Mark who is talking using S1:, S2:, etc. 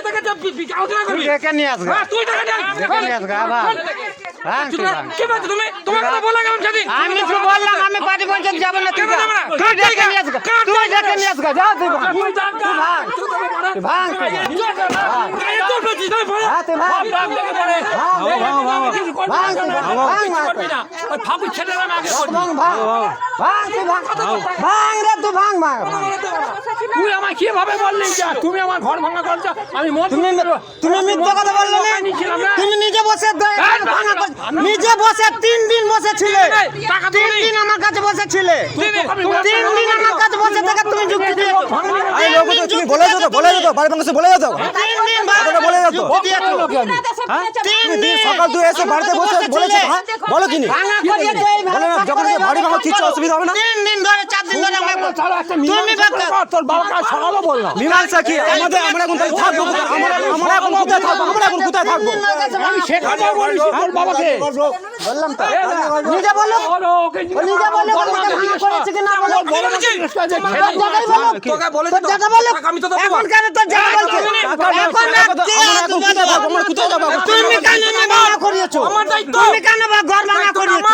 S1: থেকে আলোচনা করবি।
S2: ডেকে নিয়ে আসবে।
S1: তুই টাকা
S2: ডেকে নিয়ে আসবে আবার। ভাঙ তুই ভাঙ।
S1: কি বলছো তুমি? তোমার কথা বলা কেমন সেদিন?
S2: আমি তো বললাম আমি পার্টি পঞ্চায়েত যাব না তুই
S1: কেন যাবে না?
S2: তুই ডেকে নিয়ে আসবে। তুই ডেকে নিয়ে আসবে। যা তুই ভাঙ।
S1: তুই যান গা।
S2: তুই ভাঙ। তুই ভাঙ।
S1: গায়ে তোর পেয়েছিস, তুমি ভয়।
S2: হ্যাঁ তুই ভাঙ।
S1: ভাগ থেকে পড়ে। কিছু করবি না,
S2: ভাঙ তুই ভাঙ।
S1: কিছু করবি না। ওই ফাঁকুর ছেলেরা আমাকে করবি।
S2: ভাঙ ভাঙ। ভাঙ তুই ভাঙ। ভাঙ রে তুই ভাঙ ভাঙ।
S1: তুই আমায় কিভাবে বললি যে তুমি আমার ঘর ভাঙা করছো? আমি মন
S2: তুমি মিথ্যা কথা বললে না? তুমি নিজে বসে ভাঙা কর- নিজে বসে 3 দিন বসেছিলে।
S1: টাকা
S2: 3 দিন আমার কাছে বসেছিলে। 3 দিন আমার কাছে বসে থেকে তুমি যুক্তি দিয়েছো।
S3: আরে লোক তো তুমি বলে দাও তো বলে দাও তো বাড়ি ভাঙছে বলে দাও তো
S2: 3 দিন
S3: কথাটা বলে দাও তো
S2: যুক্তি দিয়েছো।
S3: হ্যাঁ
S2: 3
S3: তুমি
S2: দিন
S3: সকাল তুই এসে বাড়িতে বসে বলেছো হ্যাঁ বলো কি নি
S2: ভাঙা করিয়েছো এই
S3: বলে না যখন যে বাড়ি ভাঙা কিছু অসুবিধা হবে না
S2: 3 দিন ধরে 4 দিন ধরে আমাকে তুমি
S1: তোর বাবাকে সকালও বললাম।
S3: মীমাংসা কি আমাদের আমরা এখন তাহলে থাকবো কোথায়? আমরা এখন কোথায় থাকবো আমরা এখন কোথায় থাকবো
S1: আমি সেখানে বলিস তোর বাবাকে।
S2: বললাম তো নিজে বলো নিজে বলো ভাঙা করেছে কি না বলো
S1: তোকে বলেছি
S2: তোর জায়গা বলো
S1: আমি তো দেবো।
S2: এখন কেন তোর জায়গা বলছে এখন
S3: আমরা এখন কোথায় থাকবো আমরা কোথায় যাবো
S2: তুমি কেন ভাঙা করিয়েছো
S1: আমার দায়িত্ব।
S2: তুমি কেন ঘর ভাঙা করিয়েছো